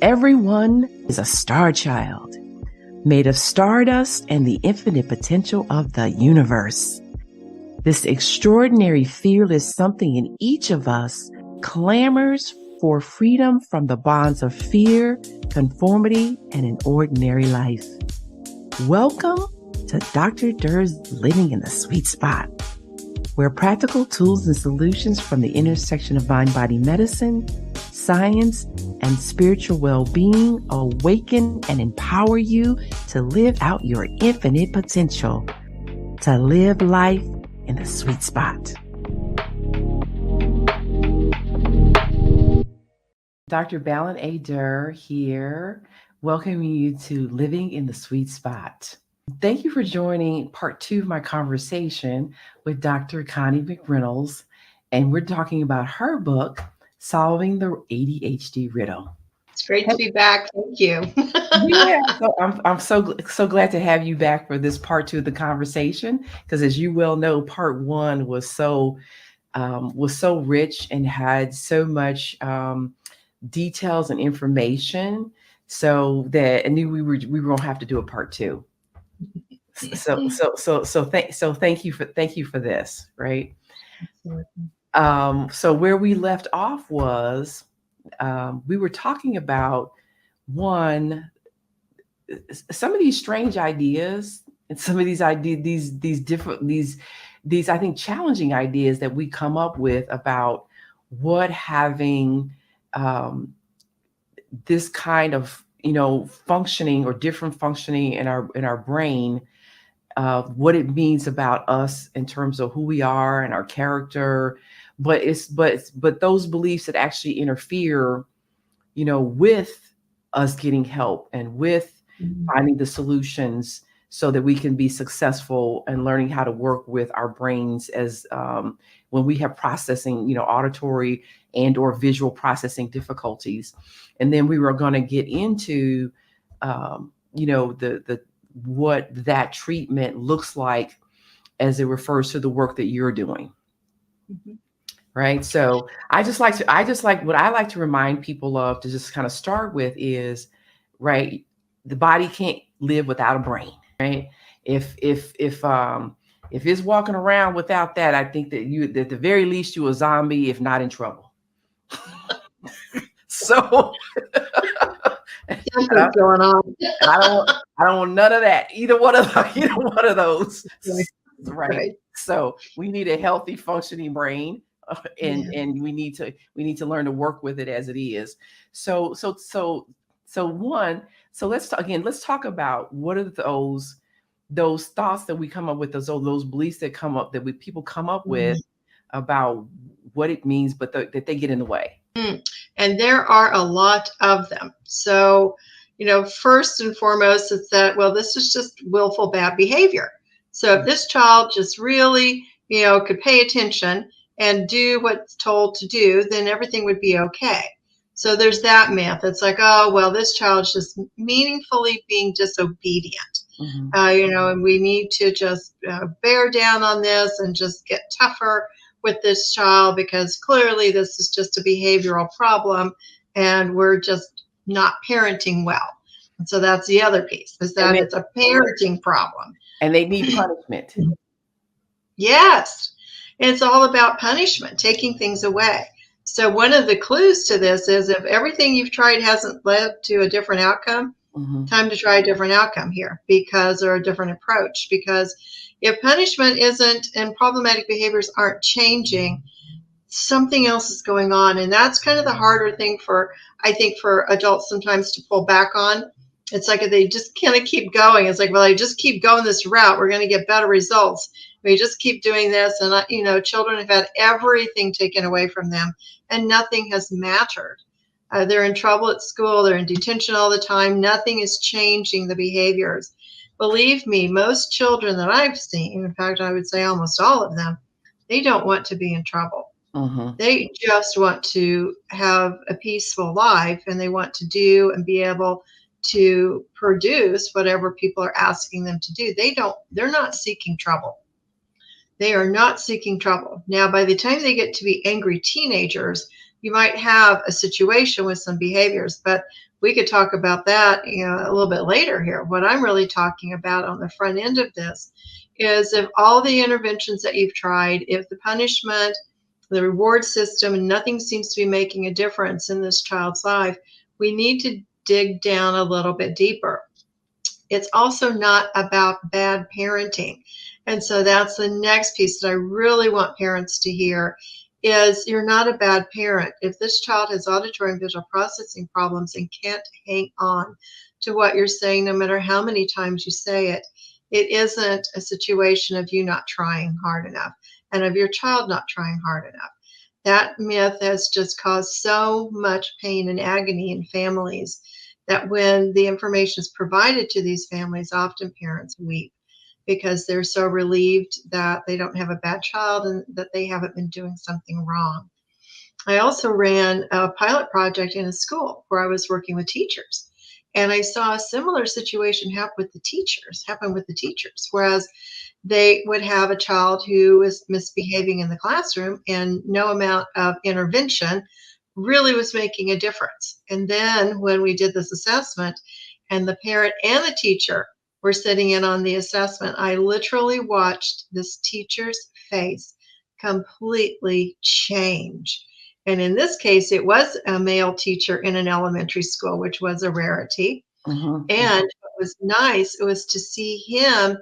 Everyone is a star child, made of stardust and the infinite potential of the universe. This extraordinary fearless something in each of us clamors for freedom from the bonds of fear, conformity, and an ordinary life. Welcome to Dr. Durr's Living in the Sweet Spot, where practical tools and solutions from the intersection of mind-body medicine, science, and spiritual well-being awaken and empower you to live out your infinite potential, to live life in the sweet spot. Dr. Balin A. Durr here, welcoming you to Living in the Sweet Spot. Thank you for joining part 2 of my conversation with Dr. Connie McReynolds, and we're talking about her book, Solving the ADHD Riddle. It's great to be back. Thank you. Yeah, so I'm so glad to have you back for this part 2 of the conversation, because as you well know, part 1 was so rich and had so much details and information, so that I knew we were gonna have to do a part 2. So thank you for this, right? So where we left off was we were talking about some of these strange ideas and some of these ideas, these I think challenging ideas that we come up with about what having this kind of functioning or different functioning in our brain, what it means about us in terms of who we are and our character, but those beliefs that actually interfere, with us getting help and with finding the solutions so that we can be successful and learning how to work with our brains as when we have processing, auditory and or visual processing difficulties. And then we were going to get into, what that treatment looks like as it refers to the work that you're doing. Mm-hmm. Right. So what I like to remind people of, to just kind of start with, is, right, the body can't live without a brain, right? If it's walking around without that, I think that at the very least, you're a zombie, if not in trouble. So something's going on. I don't want none of that. Either one of those. Right. So we need a healthy, functioning brain, and we need to learn to work with it as it is. So let's talk about what are those thoughts that we come up with, those beliefs that come up, that people come up with about what it means, but that they get in the way. And there are a lot of them. So, first and foremost, it's that, well, this is just willful bad behavior. So if this child just really, could pay attention and do what's told to do, then everything would be okay. So there's that myth. It's like, oh, well, this child's just meaningfully being disobedient. Mm-hmm. And we need to just bear down on this and just get tougher with this child, because clearly this is just a behavioral problem and we're just not parenting well. And so that's the other piece, is that it's a parenting problem. And they need punishment. Yes. It's all about punishment, taking things away. So one of the clues to this is, if everything you've tried hasn't led to a different outcome, time to try a different outcome here, or a different approach. Because if punishment isn't, and problematic behaviors aren't changing, something else is going on. And that's kind of the harder thing for adults sometimes to pull back on. It's like, if they just kind of keep going, it's like, well, I just keep going this route, we're going to get better results. We just keep doing this. And, children have had everything taken away from them and nothing has mattered. They're in trouble at school. They're in detention all the time. Nothing is changing the behaviors. Believe me, most children that I've seen, in fact, I would say almost all of them, they don't want to be in trouble. They just want to have a peaceful life, and they want to do and be able to produce whatever people are asking them to do. They're not seeking trouble. They are not seeking trouble. Now, by the time they get to be angry teenagers, you might have a situation with some behaviors, but we could talk about that, a little bit later here. What I'm really talking about on the front end of this is, if all the interventions that you've tried, if the punishment, the reward system, and nothing seems to be making a difference in this child's life, we need to dig down a little bit deeper. It's also not about bad parenting. And so that's the next piece that I really want parents to hear is, you're not a bad parent. If this child has auditory and visual processing problems and can't hang on to what you're saying, no matter how many times you say it, it isn't a situation of you not trying hard enough and of your child not trying hard enough. That myth has just caused so much pain and agony in families that when the information is provided to these families, often parents weep because they're so relieved that they don't have a bad child and that they haven't been doing something wrong. I also ran a pilot project in a school where I was working with teachers. And I saw a similar situation happen with the teachers, whereas they would have a child who was misbehaving in the classroom and no amount of intervention really was making a difference. And then when we did this assessment and the parent and the teacher were sitting in on the assessment, I literally watched this teacher's face completely change. And in this case, it was a male teacher in an elementary school, which was a rarity. Mm-hmm. And what was nice, it was to see him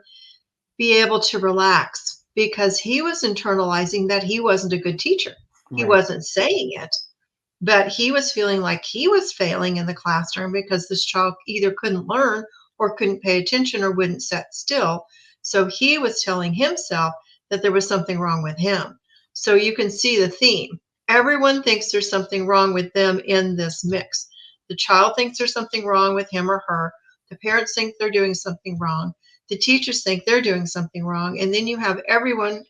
be able to relax because he was internalizing that he wasn't a good teacher. He wasn't saying it, but he was feeling like he was failing in the classroom because this child either couldn't learn or couldn't pay attention or wouldn't sit still. So he was telling himself that there was something wrong with him. So you can see the theme. Everyone thinks there's something wrong with them in this mix. The child thinks there's something wrong with him or her. The parents think they're doing something wrong. The teachers think they're doing something wrong. And then you have everyone,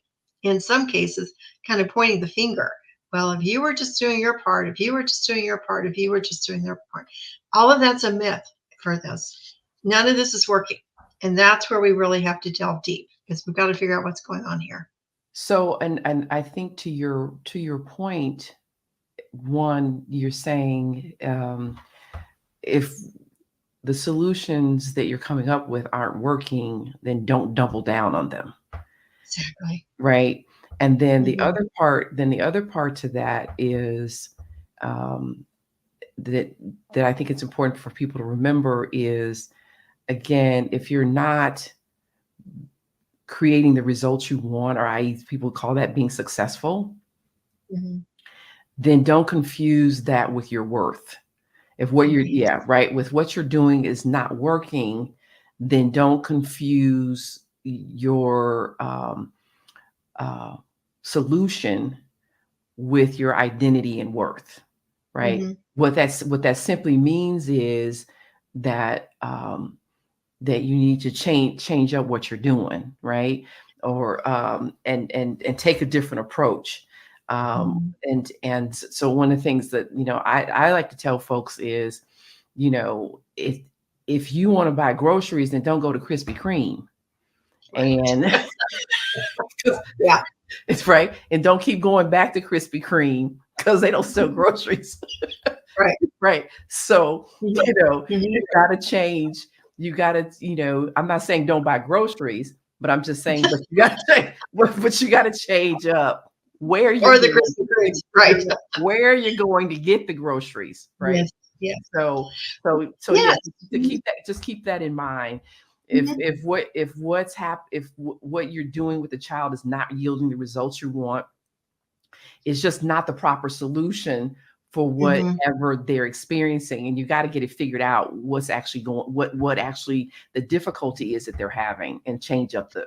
in some cases, kind of pointing the finger. Well, if you were just doing your part, if you were just doing your part, if you were just doing their part, all of that's a myth for this. None of this is working. And that's where we really have to delve deep, because we've got to figure out what's going on here. So, and I think to your point, one, you're saying if the solutions that you're coming up with aren't working, then don't double down on them. Exactly. Right. And then the other part to that is that I think it's important for people to remember is, again, if you're not creating the results you want, or people call that being successful, then don't confuse that with your worth. If what with what you're doing is not working, then don't confuse your solution with your identity and worth, right? What that simply means is that that you need to change up what you're doing, right? Or and take a different approach. And so one of the things that I like to tell folks is, if you want to buy groceries, then don't go to Krispy Kreme. And it's right. And don't keep going back to Krispy Kreme because they don't sell groceries. Right. So, you got to change. You got to, I'm not saying don't buy groceries, but I'm just saying, but you got to change up where you're where you're going to get the groceries. Right. Yes. So keep that in mind. If what you're doing with the child is not yielding the results you want, it's just not the proper solution for whatever they're experiencing. And you got to get it figured out what's actually what actually the difficulty is that they're having, and change up the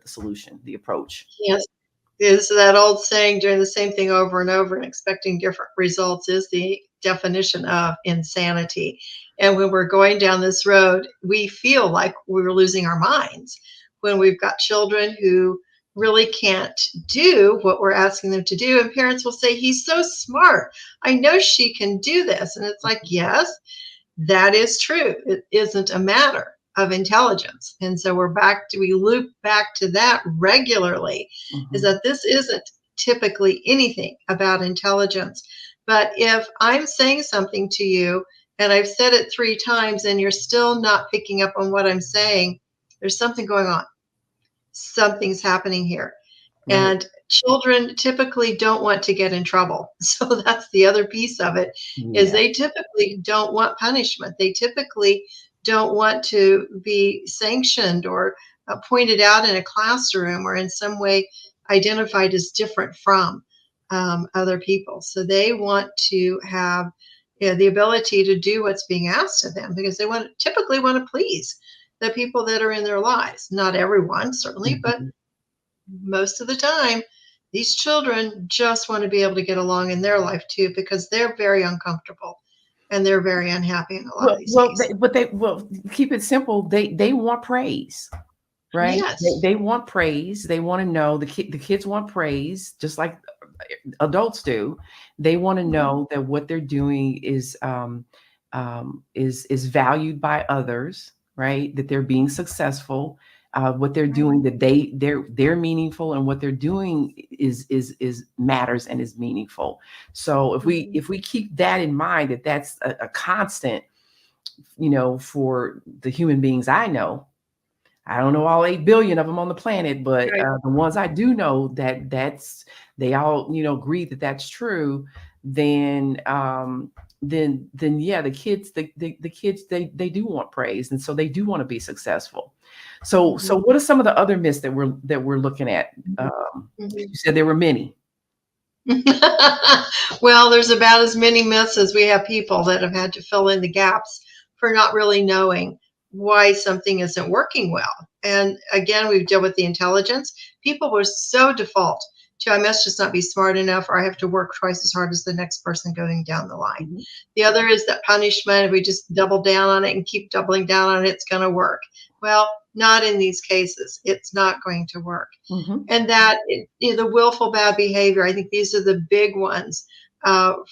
solution, the approach. Yes. Is that old saying, doing the same thing over and over and expecting different results is the definition of insanity. And when we're going down this road, we feel like we're losing our minds when we've got children who really can't do what we're asking them to do. And parents will say, he's so smart. I know she can do this. And it's like, yes, that is true. It isn't a matter of intelligence. And so we loop back to that regularly, is that this isn't typically anything about intelligence. But if I'm saying something to you and I've said it 3 times and you're still not picking up on what I'm saying, there's something going on. Something's happening here. Right. And children typically don't want to get in trouble. So that's the other piece of it, is they typically don't want punishment. They typically don't want to be sanctioned or pointed out in a classroom or in some way identified as different from other people. So they want to have the ability to do what's being asked of them, because they typically want to please the people that are in their lives. Not everyone, certainly, but most of the time, these children just want to be able to get along in their life too, because they're very uncomfortable and they're very unhappy in a lot of these cases. But keep it simple. They want praise, right? Yes. They want praise. They want to know the kids want praise, just like adults do. They want to know that what they're doing is valued by others, right? That they're being successful. What they're doing, that they're meaningful, and what they're doing is matters and is meaningful. So if we keep that in mind, that that's a constant, for the human beings I know. I don't know all 8 billion of them on the planet, but the ones I do know they all agree that that's true. Then yeah, the kids they do want praise, and so they do want to be successful. So what are some of the other myths that we're looking at? You said there were many. Well, there's about as many myths as we have people that have had to fill in the gaps for not really knowing why something isn't working well. And again, we've dealt with the intelligence. People were so default to, I must just not be smart enough, or I have to work twice as hard as the next person going down the line. The other is that punishment, if we just double down on it and keep doubling down on it, it's going to work. Well, not in these cases. It's not going to work. And that the willful bad behavior, I think these are the big ones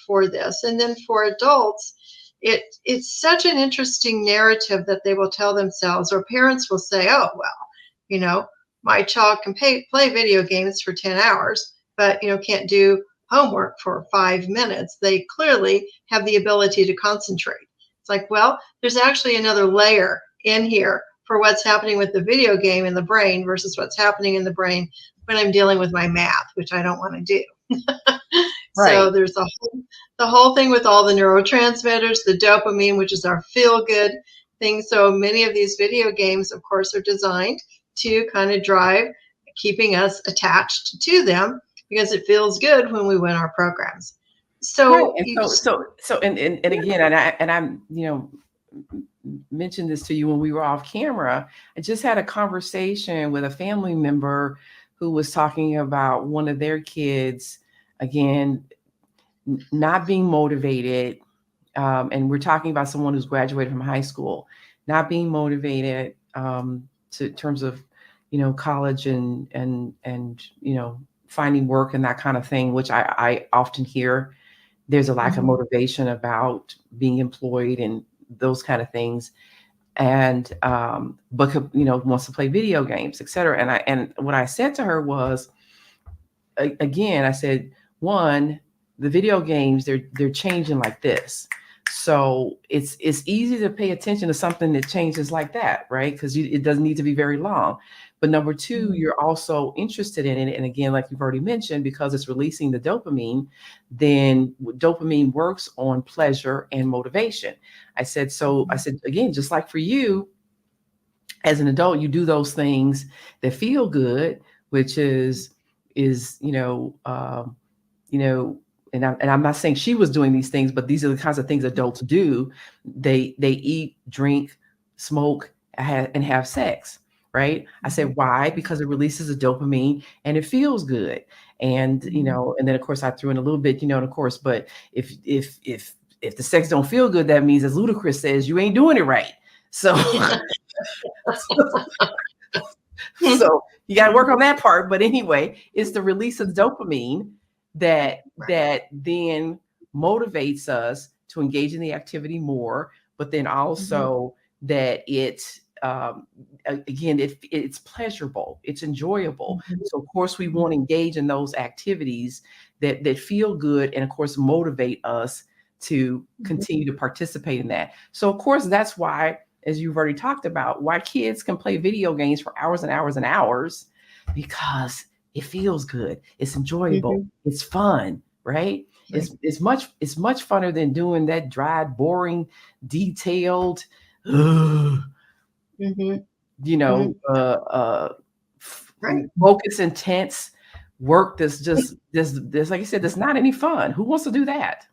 for this. And then for adults, it's such an interesting narrative that they will tell themselves, or parents will say, oh, well, my child can play video games for 10 hours, but, can't do homework for 5 minutes. They clearly have the ability to concentrate. It's like, well, there's actually another layer in here for what's happening with the video game in the brain versus what's happening in the brain when I'm dealing with my math, which I don't want to do. Right. So there's the whole thing with all the neurotransmitters, the dopamine, which is our feel-good thing. So many of these video games, of course, are designed to kind of drive keeping us attached to them, because it feels good when we win our programs. So, and again, and I'm mentioned this to you when we were off camera. I just had a conversation with a family member who was talking about one of their kids, again, not being motivated. And we're talking about someone who's graduated from high school, not being motivated to terms of, college and finding work and that kind of thing, which I often hear. There's a lack of motivation about being employed and those kind of things. And but wants to play video games, et cetera. And what I said to her was, again, I said, one, the video games, they're changing like this. So it's easy to pay attention to something that changes like that, right? Because it doesn't need to be very long. But number two, you're also interested in it. And again, like you've already mentioned, because it's releasing the dopamine, then dopamine works on pleasure and motivation. I said, again, just like for you, as an adult, you do those things that feel good, which is and I'm not saying she was doing these things, but these are the kinds of things adults do. They eat, drink, smoke, and have sex, right? I said, why? Because it releases a dopamine and it feels good. And, and then of course I threw in a little bit, of course, but if the sex don't feel good, that means, as Ludacris says, you ain't doing it right. So, so you got to work on that part. But anyway, it's the release of dopamine that then motivates us to engage in the activity more, but then also that it's pleasurable, it's enjoyable. So of course we want to engage in those activities that feel good and of course motivate us to continue to participate in that. So of course, that's why, as you've already talked about, why kids can play video games for hours and hours and hours, because it feels good. It's enjoyable. It's fun, right? It's much funner than doing that dry, boring, detailed, focus intense work that's just this, like you said, that's not any fun. Who wants to do that?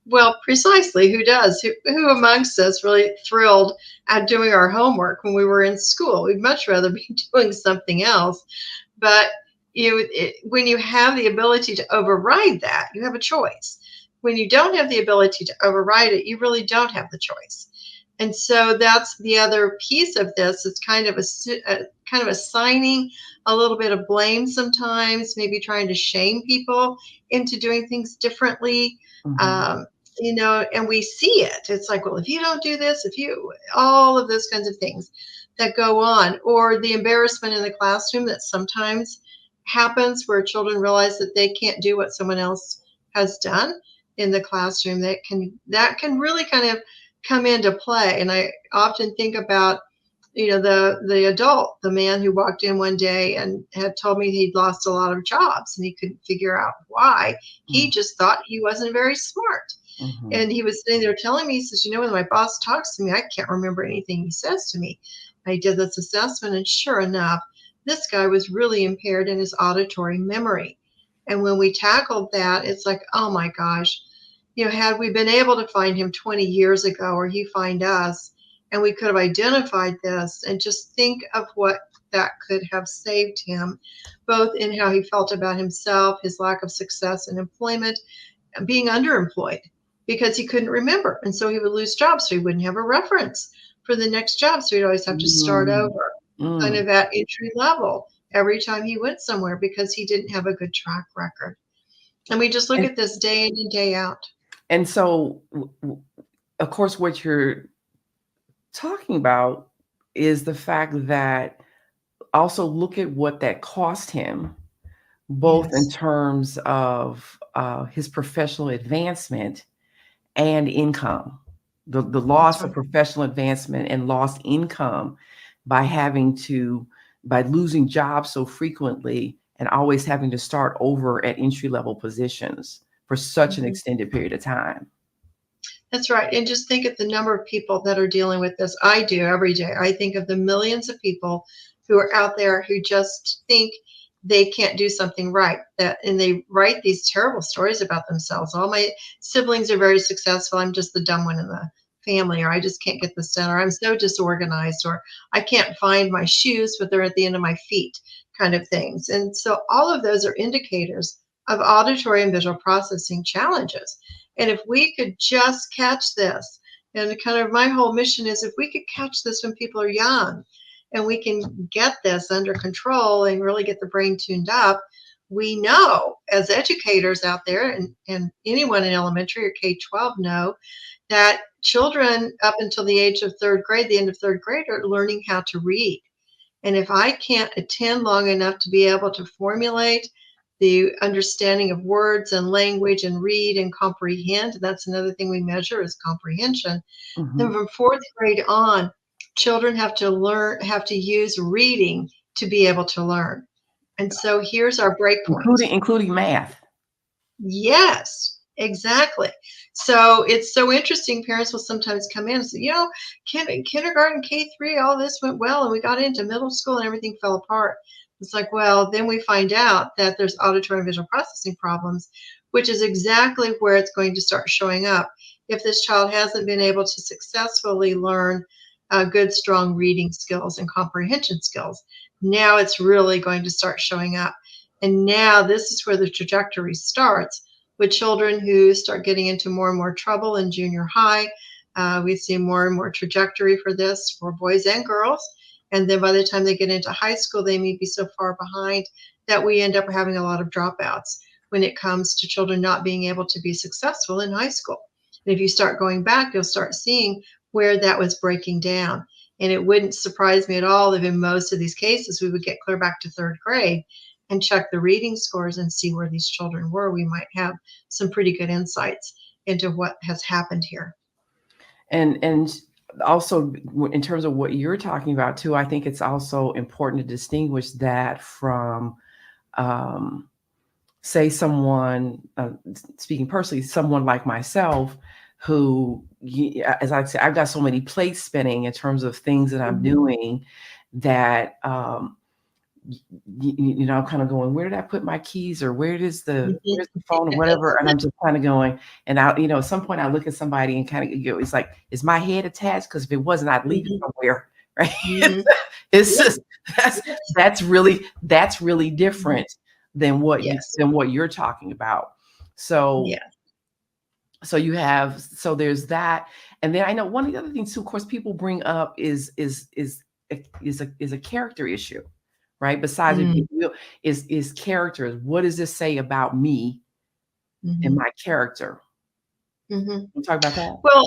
Well, precisely. Who does? Who amongst us really thrilled at doing our homework when we were in school? We'd much rather be doing something else. But when you have the ability to override that, you have a choice. When you don't have the ability to override it, you really don't have the choice. And so that's the other piece of this. It's kind of assigning a little bit of blame sometimes, maybe trying to shame people into doing things differently. And we see it. It's like, well, if you don't do this, all of those kinds of things that go on, or the embarrassment in the classroom that sometimes happens where children realize that they can't do what someone else has done in the classroom. That can really kind of come into play. And I often think about, the adult, the man who walked in one day and had told me he'd lost a lot of jobs and he couldn't figure out why. He just thought he wasn't very smart. And he was sitting there telling me, he says, when my boss talks to me, I can't remember anything he says to me. I did this assessment, and sure enough, this guy was really impaired in his auditory memory. And when we tackled that, it's like, oh my gosh, had we been able to find him 20 years ago, or he find us, and we could have identified this, and just think of what that could have saved him, both in how he felt about himself, his lack of success in employment, and being underemployed because he couldn't remember. And so he would lose jobs, so he wouldn't have a reference for the next job. So he'd always have to start over, kind of at entry level every time he went somewhere, because he didn't have a good track record. And we just look at this day in and day out. And so, of course, what you're talking about is the fact that also look at what that cost him, both in terms of his professional advancement and income. The loss of professional advancement and lost income by losing jobs so frequently and always having to start over at entry-level positions for such an extended period of time. That's right. And just think of the number of people that are dealing with this. I do every day. I think of the millions of people who are out there who just think they can't do something right, and they write these terrible stories about themselves. All my siblings are very successful. I'm just the dumb one in the family, or I just can't get this done, or I'm so disorganized, or I can't find my shoes, but they're at the end of my feet, kind of things. And so all of those are indicators of auditory and visual processing challenges. And if we could just catch this, and kind of my whole mission is, if we could catch this when people are young, and we can get this under control and really get the brain tuned up, we know as educators out there, and anyone in elementary or K-12 know, that children up until the age of third grade, the end of third grade, are learning how to read. And if I can't attend long enough to be able to formulate the understanding of words and language and read and comprehend, that's another thing we measure is comprehension, then from fourth grade on, children have to use reading to be able to learn. And so here's our breakpoint. Including math. Yes, exactly. So it's so interesting. Parents will sometimes come in and say, kindergarten, K-3, all this went well, and we got into middle school and everything fell apart. It's like, well, then we find out that there's auditory and visual processing problems, which is exactly where it's going to start showing up. If this child hasn't been able to successfully learn good, strong reading skills and comprehension skills, now it's really going to start showing up. And now this is where the trajectory starts with children who start getting into more and more trouble in junior high. We see more and more trajectory for this for boys and girls. And then by the time they get into high school, they may be so far behind that we end up having a lot of dropouts when it comes to children not being able to be successful in high school. And if you start going back, you'll start seeing where that was breaking down. And it wouldn't surprise me at all if in most of these cases, we would get clear back to third grade and check the reading scores and see where these children were. We might have some pretty good insights into what has happened here. And also in terms of what you're talking about too, I think it's also important to distinguish that from, say someone, speaking personally, someone like myself, who, as I say, I've got so many plates spinning in terms of things that I'm doing that, I'm kind of going, where did I put my keys, or where's the phone or whatever? And I'm just kind of going, and at some point I look at somebody and kind of, it's like, is my head attached? Because if it wasn't, I'd leave it somewhere, right? It's just, that's really different than what you're talking about. So so there's that. And then I know one of the other things too, of course, people bring up is a character issue, right? Besides is characters. What does this say about me and my character? Can you talk about that? Well,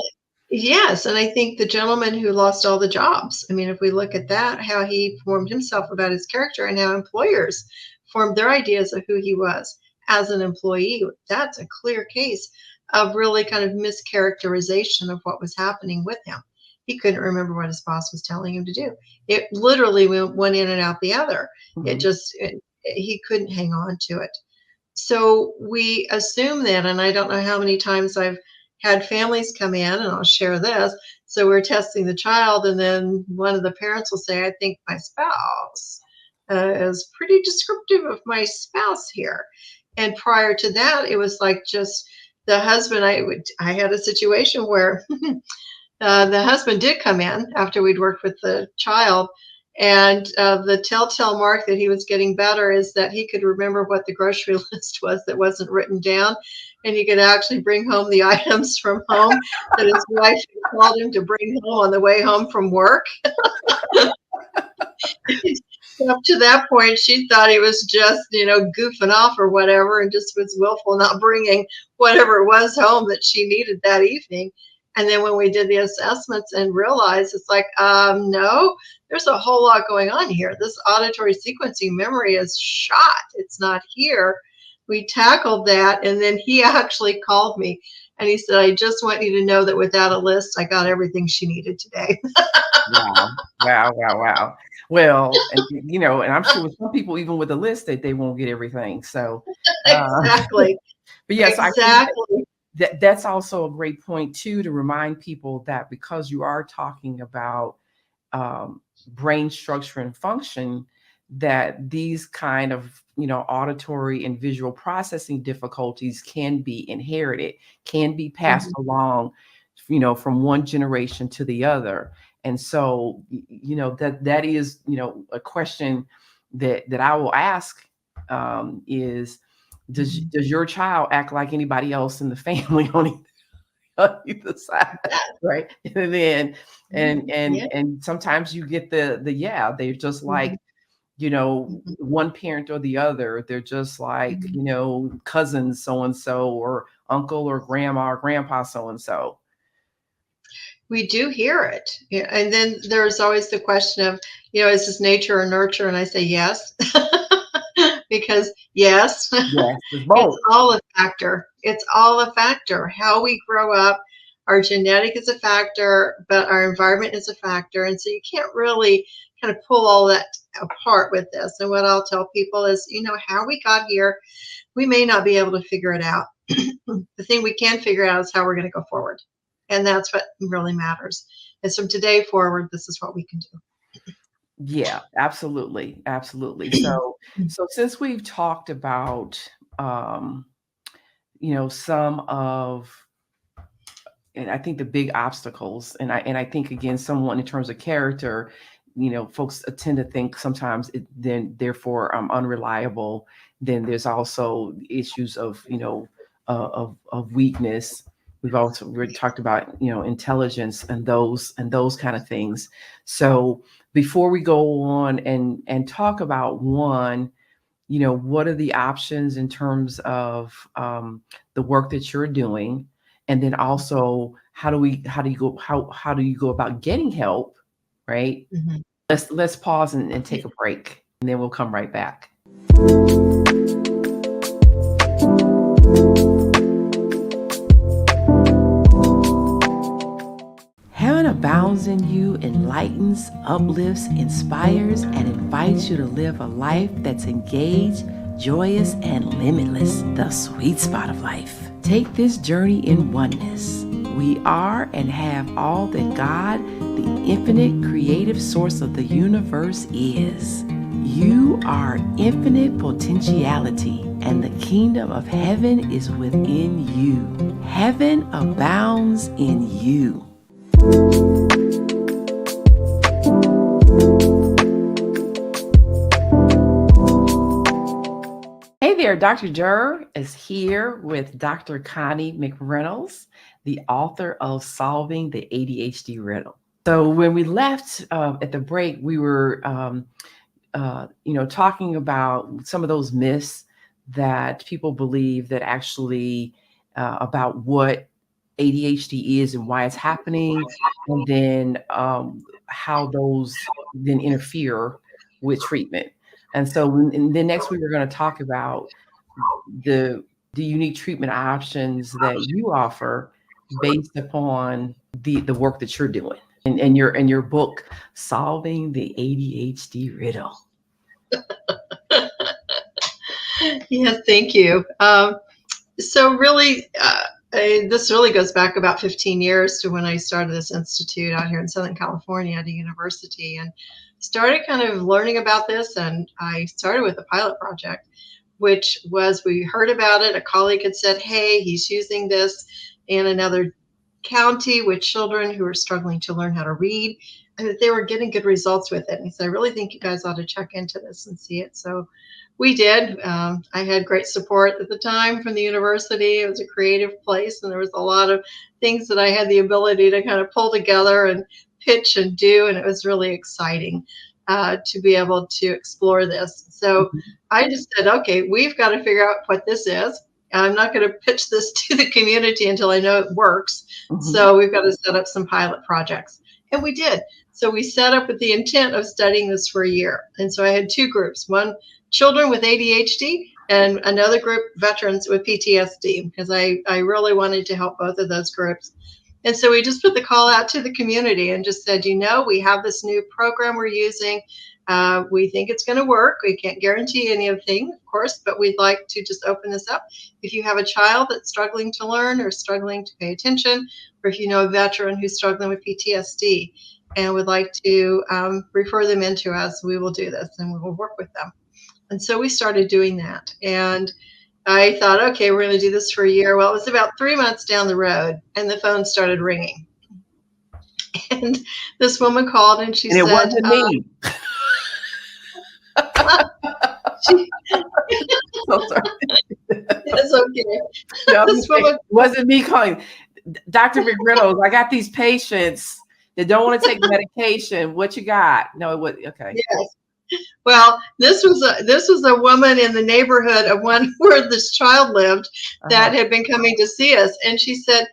yes. And I think the gentleman who lost all the jobs, I mean, if we look at that, how he formed himself about his character, and how employers formed their ideas of who he was as an employee, that's a clear case of really kind of mischaracterization of what was happening with him. He couldn't remember what his boss was telling him to do. It literally went in and out the other. He couldn't hang on to it. So we assume that, and I don't know how many times I've had families come in, and I'll share this. So we're testing the child, and then one of the parents will say, I think my spouse is pretty descriptive of my spouse here. And prior to that, it was like just the husband. I had a situation where the husband did come in after we'd worked with the child, and the telltale mark that he was getting better is that he could remember what the grocery list was that wasn't written down, and he could actually bring home the items from home that his wife called him to bring home on the way home from work. Up to that point, she thought he was just, goofing off or whatever, and just was willful, not bringing whatever it was home that she needed that evening. And then when we did the assessments and realized, it's like, no, there's a whole lot going on here. This auditory sequencing memory is shot. It's not here. We tackled that. And then he actually called me and he said, I just want you to know that without a list, I got everything she needed today. Wow. Well, and I'm sure with some people, even with a list, that they won't get everything. So exactly. But yes, exactly. That's also a great point too, to remind people that because you are talking about brain structure and function, that these kind of auditory and visual processing difficulties can be inherited, can be passed along, from one generation to the other. And so that is a question that I will ask is, does your child act like anybody else in the family on either side, right? And then and sometimes you get the they're just like one parent or the other. They're just like cousins so and so, or uncle or grandma or grandpa so and so. We do hear it. Yeah. And then there's always the question of, is this nature or nurture? And I say yes. Because yes, it's both. It's all a factor. It's all a factor. How we grow up, our genetic is a factor, but our environment is a factor. And so you can't really kind of pull all that apart with this. And what I'll tell people is, how we got here, we may not be able to figure it out. The thing we can figure out is how we're going to go forward. And that's what really matters. Is from today forward, this is what we can do. Yeah, absolutely. So since we've talked about, some of, and I think the big obstacles, and I think again, someone in terms of character, folks tend to think sometimes then therefore I'm unreliable. Then there's also issues of, of weakness. We've also talked about, intelligence and those kind of things. So before we go on and talk about one, what are the options in terms of the work that you're doing, and then also how do you go about getting help, right? Let's pause and take a break, and then we'll come right back. in you enlightens, uplifts, inspires, and invites you to live a life that's engaged, joyous, and limitless, the sweet spot of life. Take this journey in oneness. We are and have all that God, the infinite creative source of the universe, is. You are infinite potentiality, and the kingdom of heaven is within you. Heaven abounds in you. Hey there, Dr. Durr is here with Dr. Connie McReynolds, the author of Solving the ADHD Riddle. So when we left at the break, we were talking about some of those myths that people believe that actually about what ADHD is and why it's happening, and then how those then interfere with treatment. And so and then next week we're going to talk about the unique treatment options that you offer based upon the work that you're doing and your book, Solving the ADHD Riddle. Yes, thank you. So really, this really goes back about 15 years to when I started this institute out here in Southern California at a university, and started kind of learning about this. And I started with a pilot project, which was, we heard about it. A colleague had said, hey, he's using this in another county with children who are struggling to learn how to read, and that they were getting good results with it. And he said, I really think you guys ought to check into this and see it. So we did. I had great support at the time from the university. It was a creative place, and there was a lot of things that I had the ability to kind of pull together and pitch and do, and it was really exciting to be able to explore this. So I just said, okay, we've got to figure out what this is. I'm not going to pitch this to the community until I know it works. So we've got to set up some pilot projects. And we did. So we set up with the intent of studying this for a year. And so I had two groups, one children with ADHD and another group veterans with PTSD, because I really wanted to help both of those groups. And so we just put the call out to the community and just said, we have this new program we're using. We think it's going to work. We can't guarantee anything, of course, but we'd like to just open this up. If you have a child that's struggling to learn or struggling to pay attention, or if you know a veteran who's struggling with PTSD and would like to refer them into us, we will do this and we will work with them. And so we started doing that. And I thought, okay, we're going to do this for a year. Well, it was about 3 months down the road, and the phone started ringing. And this woman called, and she said, it wasn't me. So sorry. It's okay. No, it wasn't me calling. Dr. McReynolds, I got these patients that don't want to take medication. What you got? No, it was okay. Yes. Well, this was a woman in the neighborhood of one where this child lived that had been coming to see us, and she said,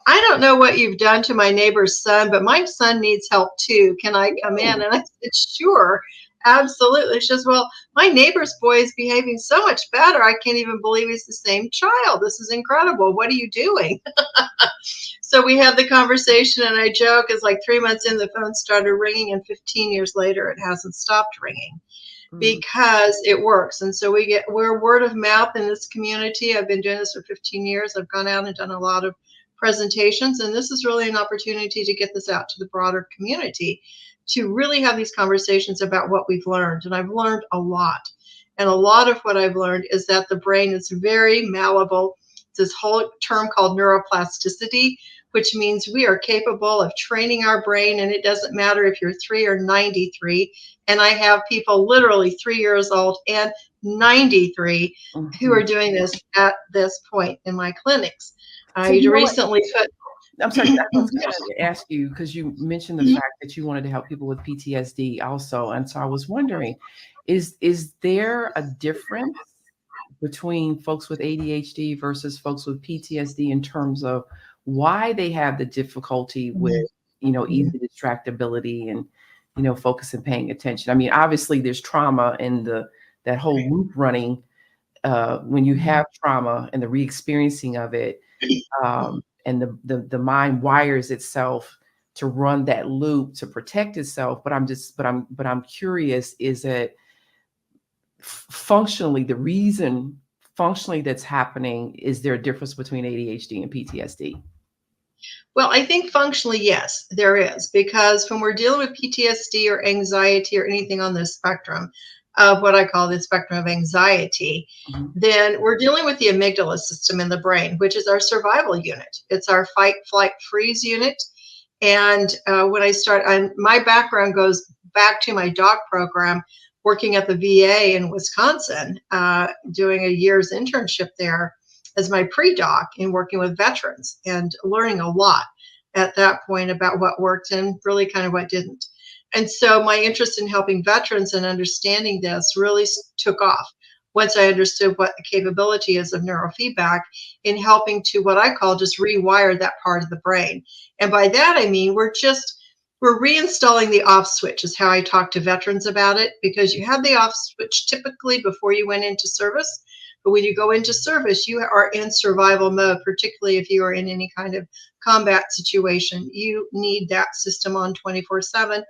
I don't know what you've done to my neighbor's son, but my son needs help too. Can I come in? And I said, sure, absolutely. She says, well, my neighbor's boy is behaving so much better. I can't even believe he's the same child. This is incredible. What are you doing? So we had the conversation, and I joke, it's like 3 months in, the phone started ringing, and 15 years later, it hasn't stopped ringing because it works. And so we're word of mouth in this community. I've been doing this for 15 years. I've gone out and done a lot of presentations, and this is really an opportunity to get this out to the broader community, to really have these conversations about what we've learned. And I've learned a lot. And a lot of what I've learned is that the brain is very malleable. It's this whole term called neuroplasticity, which means we are capable of training our brain, and it doesn't matter if you're 3 or 93. And I have people literally 3 years old and 93 who are doing this at this point in my clinics. I recently put... I'm sorry, I was going to ask you, because you mentioned the fact that you wanted to help people with PTSD also. And so I was wondering, is there a difference between folks with ADHD versus folks with PTSD in terms of why they have the difficulty with, easy distractibility and, focus and paying attention? I mean, obviously there's trauma and that whole loop running when you have trauma and the re-experiencing of it, and the mind wires itself to run that loop to protect itself. But I'm curious, is that functionally, the reason functionally that's happening, is there a difference between ADHD and PTSD? Well, I think functionally, yes, there is, because when we're dealing with PTSD or anxiety or anything on the spectrum of what I call the spectrum of anxiety, then we're dealing with the amygdala system in the brain, which is our survival unit. It's our fight, flight, freeze unit. And when I start, my background goes back to my doc program, working at the VA in Wisconsin, doing a year's internship there as my pre-doc in working with veterans and learning a lot at that point about what worked and really kind of what didn't. And so my interest in helping veterans and understanding this really took off once I understood what the capability is of neurofeedback in helping to what I call just rewire that part of the brain. And by that, I mean, we're reinstalling the off switch is how I talk to veterans about it, because you had the off switch typically before you went into service. But when you go into service, you are in survival mode, particularly if you are in any kind of combat situation. You need that system on 24/7.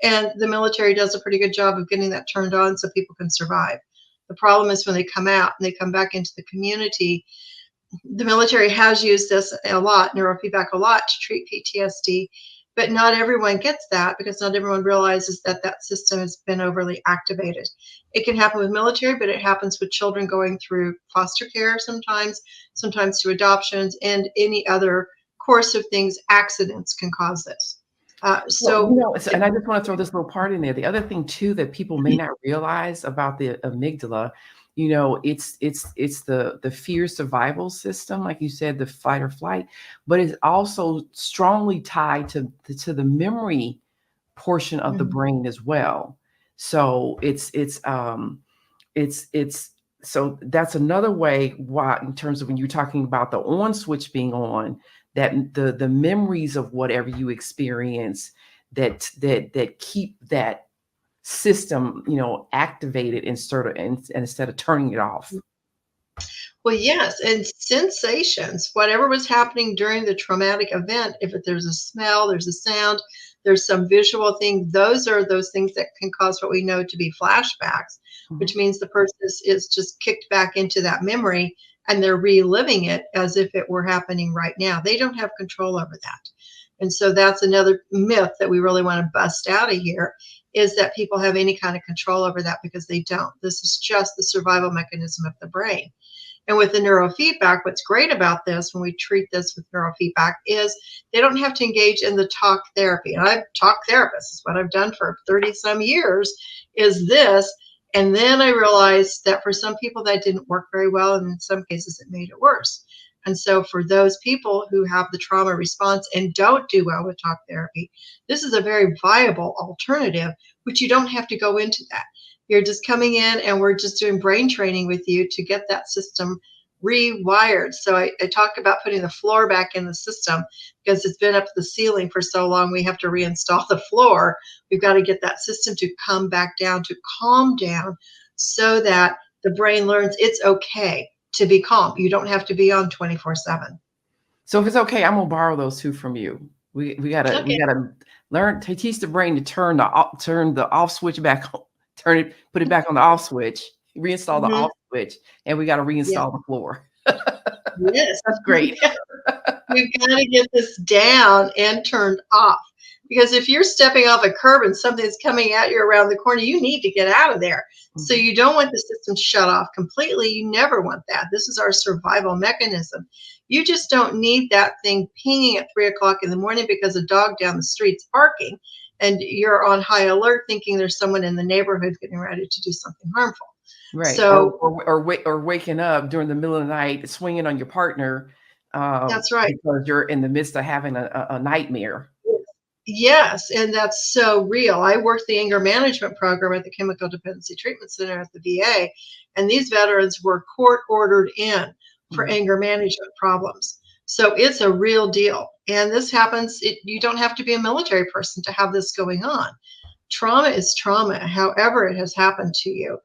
And the military does a pretty good job of getting that turned on so people can survive. The problem is when they come out and they come back into the community, the military has used this a lot, neurofeedback a lot, to treat PTSD. But not everyone gets that, because not everyone realizes that that system has been overly activated. It can happen with military, but it happens with children going through foster care sometimes to adoptions, and any other course of things. Accidents can cause this. And I just want to throw this little part in there. The other thing too that people may not realize about the amygdala, it's the fear survival system, like you said, the fight or flight, but it's also strongly tied to the memory portion of the brain as well. So so that's another way why, in terms of when you're talking about the on switch being on, that the memories of whatever you experience that keep that system, activated instead of turning it off. Well, yes, and sensations, whatever was happening during the traumatic event, if there's a smell, there's a sound, there's some visual thing, those are those things that can cause what we know to be flashbacks, which means the person is just kicked back into that memory and they're reliving it as if it were happening right now. They don't have control over that. And so that's another myth that we really want to bust out of here, is that people have any kind of control over that, because they don't. This is just the survival mechanism of the brain. And with the neurofeedback, what's great about this when we treat this with neurofeedback is they don't have to engage in the talk therapy. And I'm talk therapist, is what I've done for 30 some years, is this. And then I realized that for some people that didn't work very well, and in some cases it made it worse. And so for those people who have the trauma response and don't do well with talk therapy, this is a very viable alternative, which you don't have to go into that. You're just coming in and we're just doing brain training with you to get that system rewired. So I talk about putting the floor back in the system, because it's been up to the ceiling for so long. We have to reinstall the floor. We've got to get that system to come back down, to calm down, so that the brain learns it's okay to be calm. You don't have to be on 24/7. So if it's okay, I'm gonna borrow those two from you. We gotta learn to teach the brain to turn the off switch back on, put it back on the off switch, reinstall the off switch, and we got to reinstall the floor. Yes, that's great. We've got to get this down and turned off, because if you're stepping off a curb and something's coming at you around the corner, you need to get out of there. So you don't want the system shut off completely. You never want that. This is our survival mechanism. You just don't need that thing pinging at 3 o'clock in the morning because a dog down the street's barking, and you're on high alert thinking there's someone in the neighborhood getting ready to do something harmful. Right. So, or waking up during the middle of the night, swinging on your partner. That's right. Because you're in the midst of having a nightmare. Yes, and that's so real. I worked the anger management program at the Chemical Dependency Treatment Center at the VA, and these veterans were court ordered in for anger management problems. So it's a real deal. And this happens, you don't have to be a military person to have this going on. Trauma is trauma, however it has happened to you.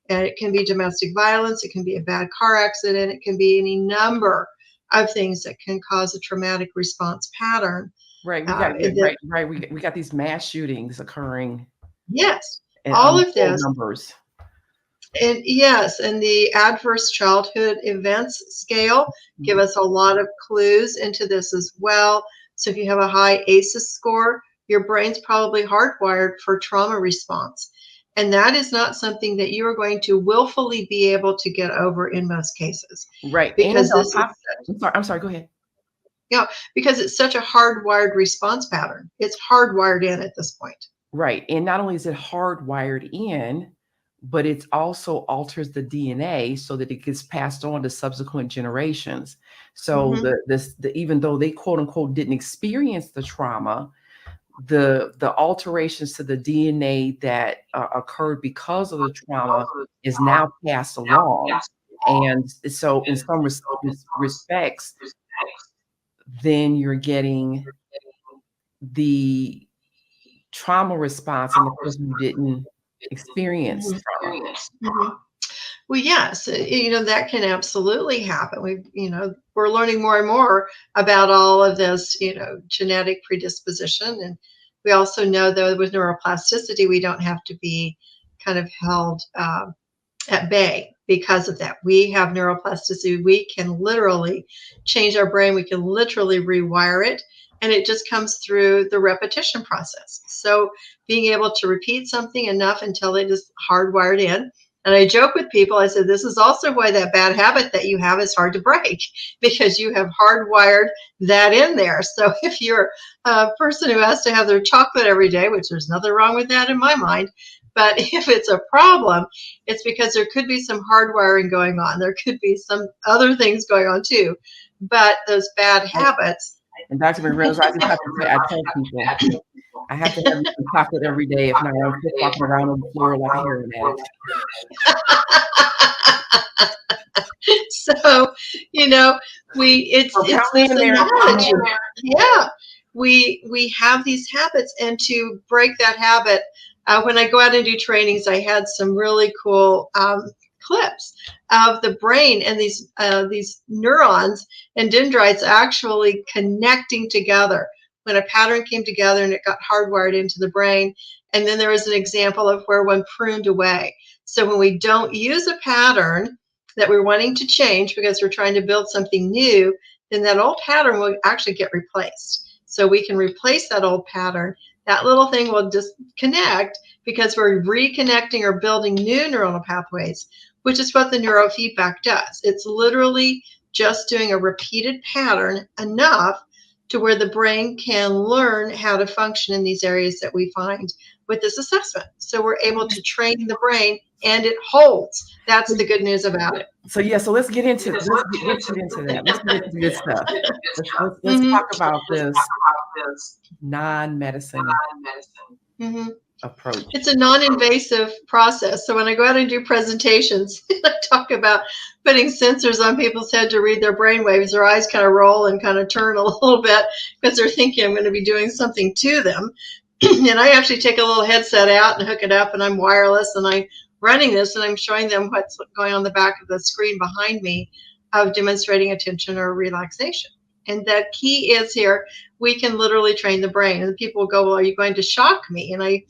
And it can be domestic violence, it can be a bad car accident, it can be any number of things that can cause a traumatic response pattern. Right. We got right. We got these mass shootings occurring. Yes, all of this numbers. And yes, and the adverse childhood events scale give us a lot of clues into this as well. So if you have a high ACEs score, your brain's probably hardwired for trauma response. And that is not something that you are going to willfully be able to get over in most cases. Right. Because I'm sorry, go ahead. Yeah, because it's such a hardwired response pattern. It's hardwired in at this point. Right. And not only is it hardwired in, but it also alters the DNA so that it gets passed on to subsequent generations. So even though they quote unquote didn't experience the trauma, the alterations to the DNA that occurred because of the trauma is now passed along. And so in some respects, then you're getting the trauma response and the person who didn't experience trauma. Well, yes, that can absolutely happen. We're learning more and more about all of this, genetic predisposition. And we also know, though, with neuroplasticity, we don't have to be kind of held at bay because of that. We have neuroplasticity. We can literally change our brain. We can literally rewire it. And it just comes through the repetition process. So being able to repeat something enough until it is hardwired in. And I joke with people, I said, this is also why that bad habit that you have is hard to break, because you have hardwired that in there. So if you're a person who has to have their chocolate every day, which there's nothing wrong with that in my mind, but if it's a problem, it's because there could be some hardwiring going on. There could be some other things going on too. But those bad habits. And Dr. McReynolds, I just have to say, I tell people, I have to have some chocolate every day. If not, I'm just walking around on the floor like a heroin addict. So, it's this analogy. Yeah, we have these habits, and to break that habit, when I go out and do trainings, I had some really cool clips of the brain and these neurons and dendrites actually connecting together when a pattern came together and it got hardwired into the brain. And then there was an example of where one pruned away. So when we don't use a pattern that we're wanting to change because we're trying to build something new, then that old pattern will actually get replaced. So we can replace that old pattern. That little thing will disconnect because we're reconnecting or building new neuronal pathways, which is what the neurofeedback does. It's literally just doing a repeated pattern enough to where the brain can learn how to function in these areas that we find with this assessment. So we're able to train the brain, and it holds. That's the good news about it. So let's get into that. Let's get into good stuff. Let's talk about this non-medicine approach. It's a non-invasive process. So when I go out and do presentations, I talk about putting sensors on people's head to read their brain waves. Their eyes kind of roll and kind of turn a little bit because they're thinking I'm going to be doing something to them. And I actually take a little headset out and hook it up, and I'm wireless, and I'm running this, and I'm showing them what's going on the back of the screen behind me of demonstrating attention or relaxation. And the key is here, we can literally train the brain. And people will go, well, are you going to shock me? And I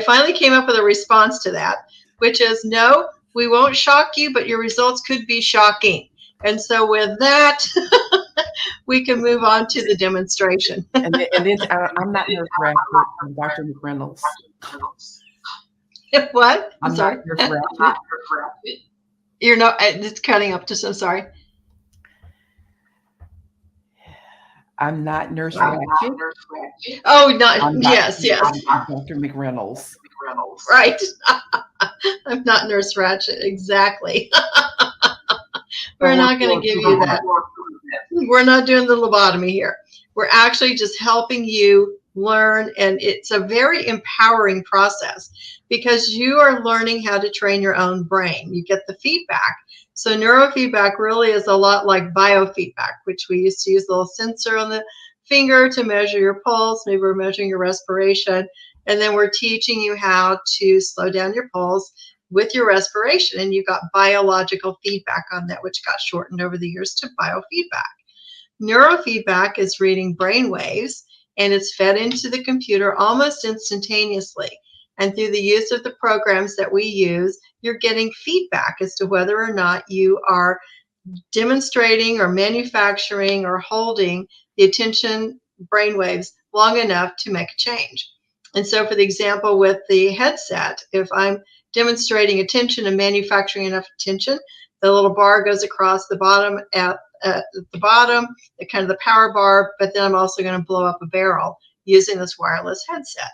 finally came up with a response to that, which is, no, we won't shock you, but your results could be shocking. And so with that, we can move on to the demonstration. and then I'm not nerve-wracked, I'm Dr. McReynolds. What? I'm sorry. Not nerve-wracked. You're not, it's cutting up just, I'm sorry. I'm not nurse-wracked. Oh, yes. I'm Dr. McReynolds. Right. I'm not Nurse Ratchet. Exactly. We're not going to give you that. We're not doing the lobotomy here. We're actually just helping you learn, and it's a very empowering process because you are learning how to train your own brain. You get the feedback. So neurofeedback really is a lot like biofeedback, which we used to use a little sensor on the finger to measure your pulse. Maybe we're measuring your respiration. And then we're teaching you how to slow down your pulse with your respiration. And you got biological feedback on that, which got shortened over the years to biofeedback. Neurofeedback is reading brain waves and it's fed into the computer almost instantaneously. And through the use of the programs that we use, you're getting feedback as to whether or not you are demonstrating or manufacturing or holding the attention brainwaves long enough to make a change. And so for the example with the headset, if I'm demonstrating attention and manufacturing enough attention, the little bar goes across the bottom at the bottom, the kind of the power bar, but then I'm also going to blow up a barrel using this wireless headset.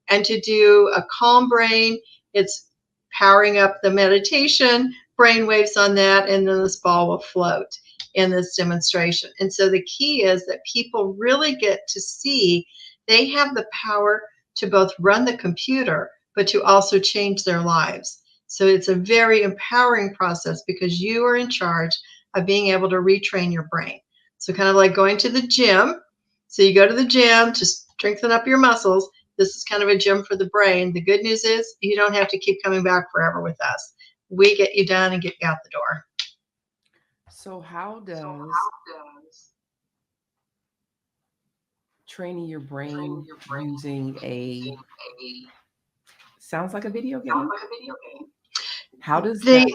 And to do a calm brain, it's powering up the meditation brain waves on that, and then this ball will float in this demonstration. And so the key is that people really get to see they have the power to both run the computer, but to also change their lives. So it's a very empowering process because you are in charge of being able to retrain your brain. So kind of like going to the gym. So you go to the gym to strengthen up your muscles. This is kind of a gym for the brain. The good news is you don't have to keep coming back forever with us. We get you done and get you out the door. So how does training your brain using a sounds like a video game? How does that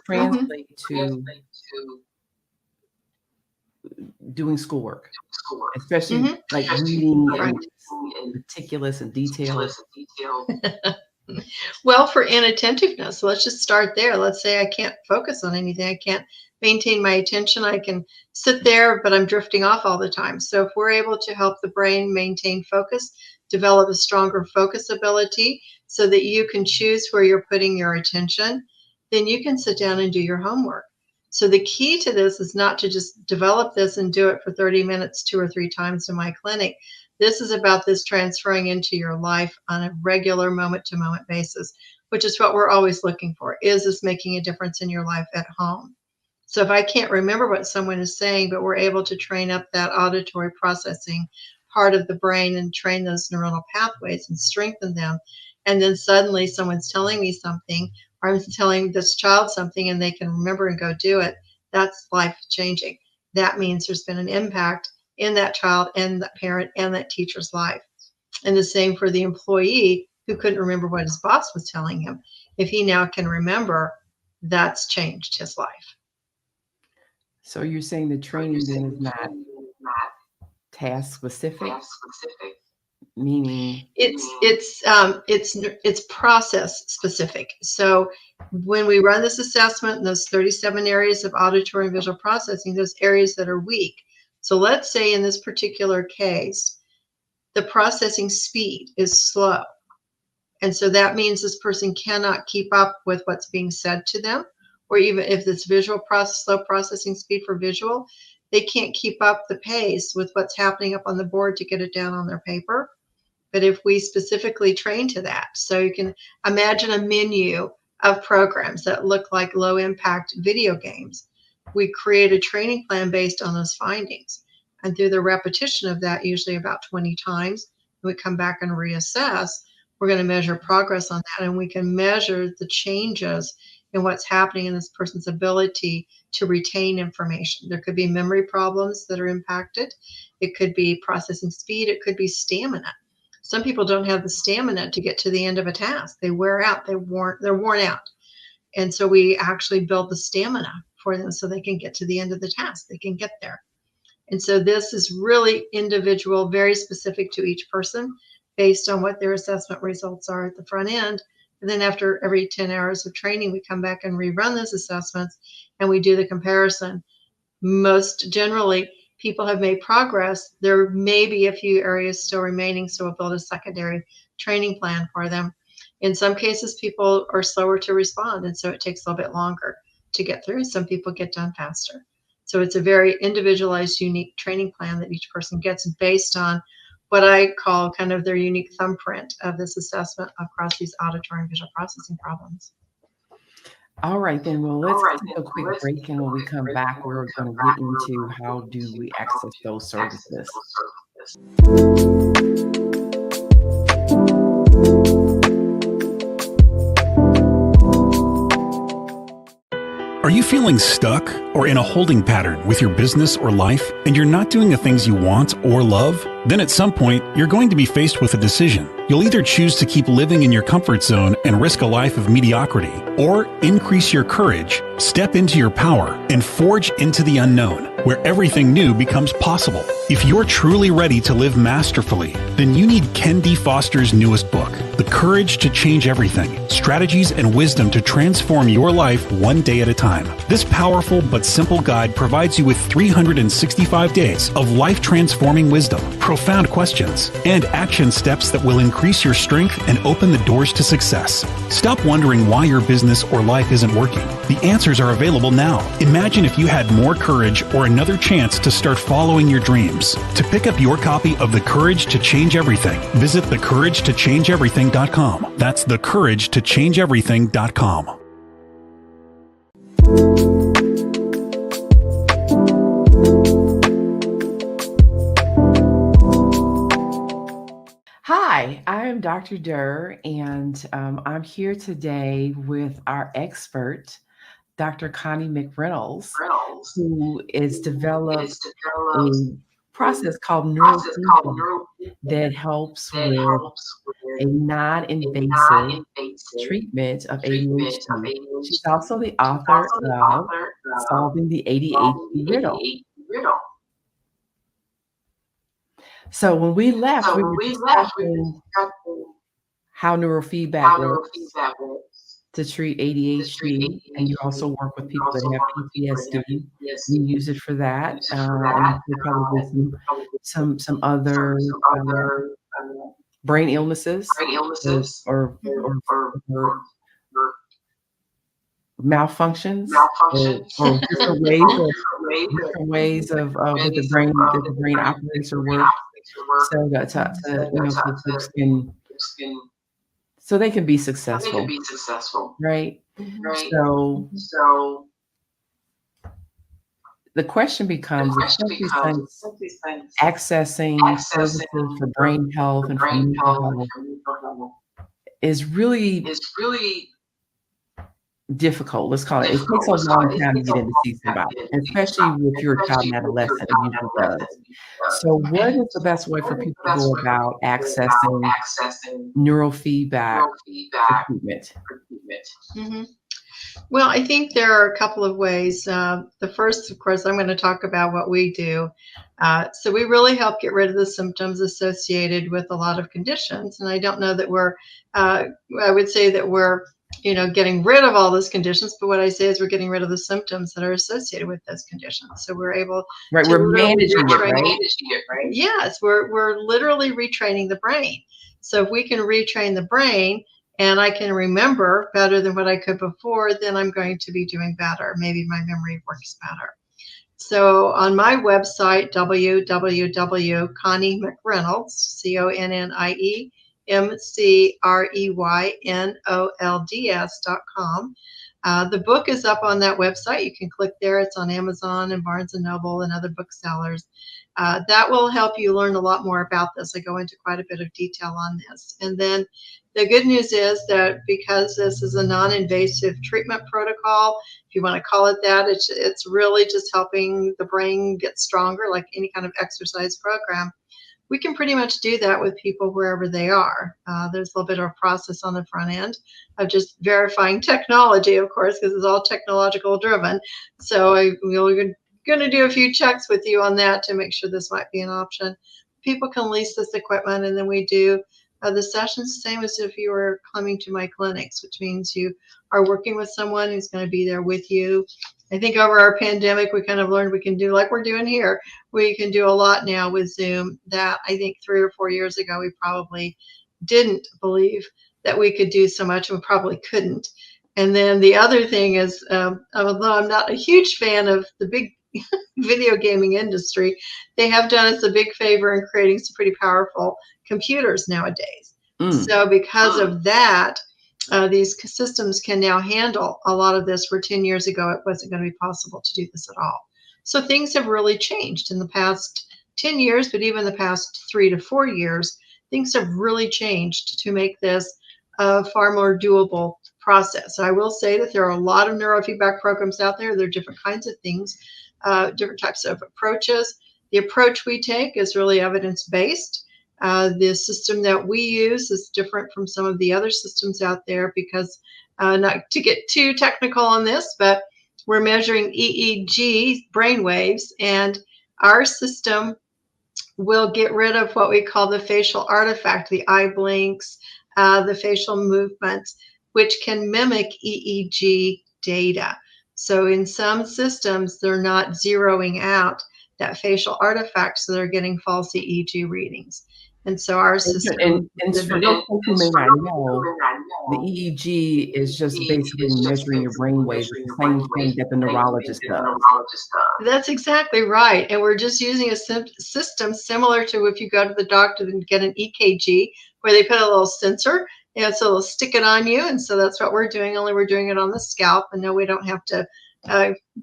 translate to doing schoolwork, especially like reading and meticulous and detailed? Well, for inattentiveness, let's just start there. Let's say I can't focus on anything. I can't maintain my attention. I can sit there, but I'm drifting off all the time. So if we're able to help the brain maintain focus, develop a stronger focus ability so that you can choose where you're putting your attention, then you can sit down and do your homework. So the key to this is not to just develop this and do it for 30 minutes 2 or 3 times in my clinic. This is about this transferring into your life on a regular moment-to-moment basis, which is what we're always looking for. Is this making a difference in your life at home? So if I can't remember what someone is saying, but we're able to train up that auditory processing part of the brain and train those neuronal pathways and strengthen them, and then suddenly someone's telling me something, or I'm telling this child something and they can remember and go do it, that's life changing. That means there's been an impact in that child and that parent and that teacher's life. And the same for the employee who couldn't remember what his boss was telling him. If he now can remember, that's changed his life. So you're saying the training then is not task specific, meaning it's process specific. So when we run this assessment in those 37 areas of auditory and visual processing, those areas that are weak. So let's say in this particular case, the processing speed is slow. And so that means this person cannot keep up with what's being said to them, or even if it's slow processing speed for visual, they can't keep up the pace with what's happening up on the board to get it down on their paper. But if we specifically train to that, so you can imagine a menu of programs that look like low impact video games. We create a training plan based on those findings. And through the repetition of that, usually about 20 times, we come back and reassess. We're going to measure progress on that, and we can measure the changes in what's happening in this person's ability to retain information. There could be memory problems that are impacted. It could be processing speed. It could be stamina. Some people don't have the stamina to get to the end of a task. They wear out. They're worn out. And so we actually build the stamina for them so they can get to the end of the task. They can get there. And so this is really individual, very specific to each person based on what their assessment results are at the front end. And then after every 10 hours of training, we come back and rerun those assessments and we do the comparison. Most generally, people have made progress. There may be a few areas still remaining, so we'll build a secondary training plan for them. In some cases, people are slower to respond, and so it takes a little bit longer to get through. Some people get done faster. So it's a very individualized, unique training plan that each person gets based on what I call kind of their unique thumbprint of this assessment across these auditory and visual processing problems. All right, then. Well, let's take a quick break, and when we come back, we're going to get into how do we access those services. Are you feeling stuck or in a holding pattern with your business or life and you're not doing the things you want or love? Then at some point, you're going to be faced with a decision. You'll either choose to keep living in your comfort zone and risk a life of mediocrity, or increase your courage, step into your power, and forge into the unknown, where everything new becomes possible. If you're truly ready to live masterfully, then you need Ken D. Foster's newest book, The Courage to Change Everything: Strategies and Wisdom to Transform Your Life One Day at a Time. This powerful but simple guide provides you with 365 days of life-transforming wisdom, profound questions, and action steps that will increase your strength and open the doors to success. Stop wondering why your business or life isn't working. The answers are available now. Imagine if you had more courage or another chance to start following your dreams. To pick up your copy of The Courage to Change Everything, visit thecouragetochangeeverything.com. That's thecouragetochangeeverything.com. Hi, I am Dr. Durr, and I'm here today with our expert, Dr. Connie McReynolds, who is developed a process called neurofeedback that helps with a non-invasive treatment of ADHD. She's also the author of Solving the ADHD Riddle. So when we left, we were discussing how neurofeedback works to treat ADHD, and you also work with people that have PTSD. We use it for that, and probably some other brain illnesses or malfunctions or different ways of with the brain that the brain operates or works. So that so folks can, so they can be successful, right? So the question becomes, accessing services for brain health and for mental health is really difficult. Let's call it. It takes a long time to get in to see somebody, especially if you're a child and adolescent. It usually does. So, what is the best way for people to go about accessing neurofeedback treatment? Mm-hmm. Well, I think there are a couple of ways. The first, of course, I'm going to talk about what we do. So we really help get rid of the symptoms associated with a lot of conditions. And I don't know that I would say that we're getting rid of all those conditions, but what I say is we're getting rid of the symptoms that are associated with those conditions. So we're able to we're managing it, right? Yes, we're literally retraining the brain. So if we can retrain the brain and I can remember better than what I could before, then I'm going to be doing better. Maybe my memory works better. So on my website, www.ConnieMcReynolds, ConnieMcReynolds.com. The book is up on that website. You can click there. It's on Amazon and Barnes & Noble and other booksellers. That will help you learn a lot more about this. I go into quite a bit of detail on this. And then the good news is that because this is a non-invasive treatment protocol, if you want to call it that, it's really just helping the brain get stronger, like any kind of exercise program. We can pretty much do that with people wherever they are. There's a little bit of a process on the front end of just verifying technology, of course, because it's all technological driven. So we're going to do a few checks with you on that to make sure this might be an option. People can lease this equipment, and then we do the sessions the same as if you were coming to my clinics, which means you are working with someone who's going to be there with you. I think over our pandemic, we kind of learned we can do like we're doing here. We can do a lot now with Zoom that I think 3 or 4 years ago, we probably didn't believe that we could do so much, and we probably couldn't. And then the other thing is, although I'm not a huge fan of the big video gaming industry, they have done us a big favor in creating some pretty powerful computers nowadays. So because of that, these systems can now handle a lot of this, where 10 years ago it wasn't going to be possible to do this at all. So things have really changed in the past 10 years, but even the past 3 to 4 years, things have really changed to make this a far more doable process. So I will say that there are a lot of neurofeedback programs out there. There are different kinds of things, different types of approaches. The approach we take is really evidence-based. The system that we use is different from some of the other systems out there because, not to get too technical on this, but we're measuring EEG brainwaves, and our system will get rid of what we call the facial artifact, the eye blinks, the facial movements, which can mimic EEG data. So in some systems, they're not zeroing out that facial artifact, so they're getting false EEG readings. And so our system... And for those folks who may not know, the EEG is just basically measuring your brain waves. It's the same thing that the neurologist does. That's exactly right. And we're just using a system similar to if you go to the doctor and get an EKG, where they put a little sensor, and so they'll stick it on you. And so that's what we're doing, only we're doing it on the scalp. And no, we don't have to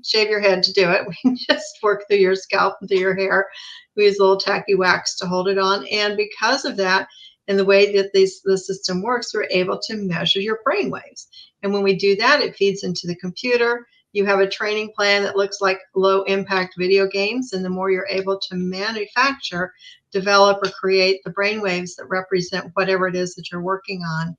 shave your head to do it. We just work through your scalp and through your hair. We use a little tacky wax to hold it on. And because of that, and the way that the system works, we're able to measure your brain waves. And when we do that, it feeds into the computer. You have a training plan that looks like low impact video games. And the more you're able to manufacture, develop, or create the brain waves that represent whatever it is that you're working on,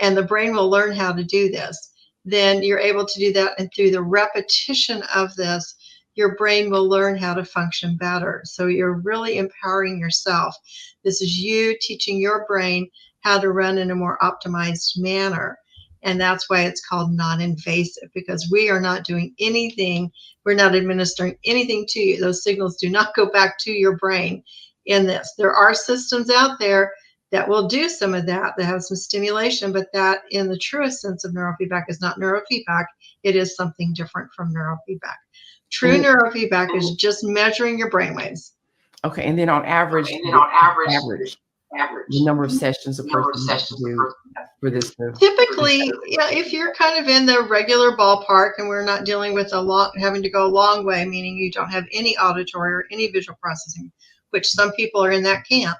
and the brain will learn how to do this, then you're able to do that. And through the repetition of this, your brain will learn how to function better. So you're really empowering yourself. This is you teaching your brain how to run in a more optimized manner. And that's why it's called non-invasive, because we are not doing anything. We're not administering anything to you. Those signals do not go back to your brain in this. There are systems out there that will do some of that have some stimulation, but that in the truest sense of neurofeedback is not neurofeedback. It is something different from neurofeedback. True neurofeedback is just measuring your brainwaves. Okay, and then on average, the number of sessions a person has to do for this. Typically, if you're kind of in the regular ballpark and we're not dealing with having to go a long way, meaning you don't have any auditory or any visual processing, which some people are in that camp,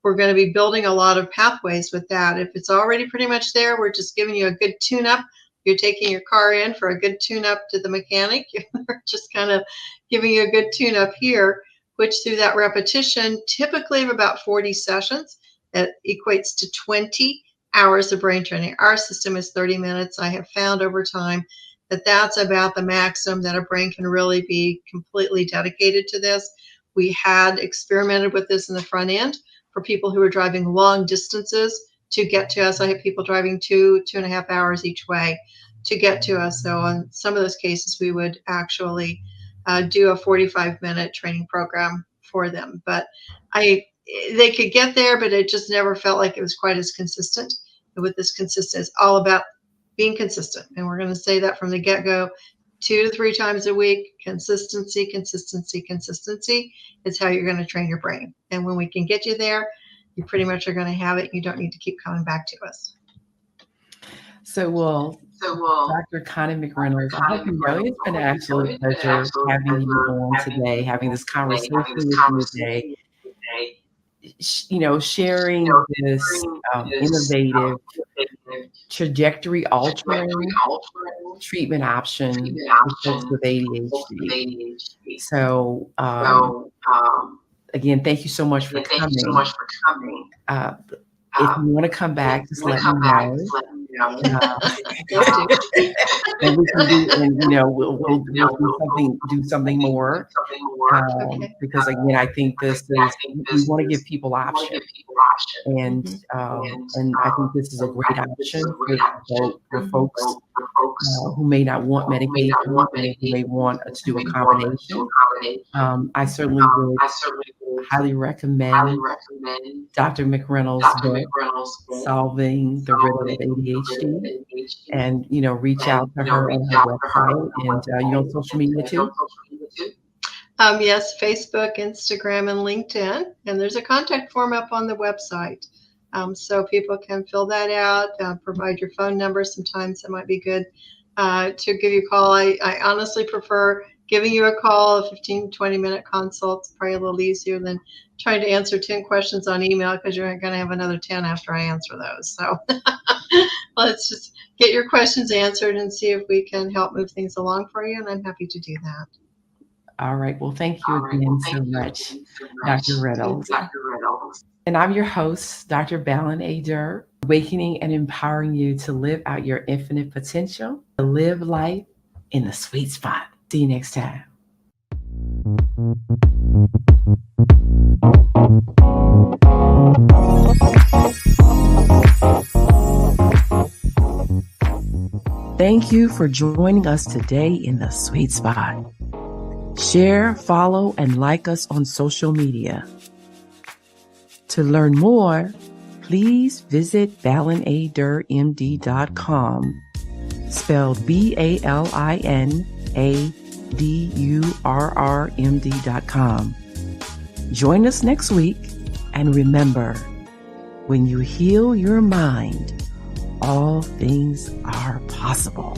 we're going to be building a lot of pathways with that. If it's already pretty much there, we're just giving you a good tune-up. You're taking your car in for a good tune-up to the mechanic. You're just kind of giving you a good tune-up here, which through that repetition, typically of about 40 sessions, that equates to 20 hours of brain training. Our system is 30 minutes. I have found over time that that's about the maximum that a brain can really be completely dedicated to this. We had experimented with this in the front end for people who were driving long distances to get to us. I have people driving 2.5 hours each way to get to us. So in some of those cases, we would actually do a 45-minute training program for them. But they could get there, but it just never felt like it was quite as consistent. And with this consistent, it's all about being consistent. And we're going to say that from the get-go, 2 to 3 times a week. Consistency, consistency, consistency is how you're going to train your brain. And when we can get you there, you pretty much are going to have it. You don't need to keep coming back to us. So, Dr. Connie McReynolds, I hope you know it's been an absolute pleasure having you on today, having this conversation with you today. Sharing this innovative, trajectory-altering treatment option for folks with ADHD. So, again, thank you so much for coming. If you want to come back, just let me know. And we can we'll do something more. Because again, I think we want to give people options, and I think this is a great option for folks who may not want medication and who may want to do a combination. I certainly would highly recommend Dr. McReynolds' book, Solving the Riddle of ADHD, and reach out to her on her website, and you on social media too. Yes, Facebook, Instagram, and LinkedIn, and there's a contact form up on the website, so people can fill that out. Provide your phone number. Sometimes it might be good to give you a call. I honestly prefer giving you a call. A 15-20-minute consult is probably a little easier than trying to answer 10 questions on email, because you're going to have another 10 after I answer those. So Let's just get your questions answered and see if we can help move things along for you. And I'm happy to do that. All right. Well, thank you again so much, Dr. Riddle. And I'm your host, Dr. Balin A. Durr, awakening and empowering you to live out your infinite potential, to live life in the sweet spot. See you next time. Thank you for joining us today in the sweet spot. Share, follow, and like us on social media. To learn more, please visit balinadurrmd.com, spelled BALINADURRMD.com. Join us next week, and remember, when you heal your mind, all things are possible.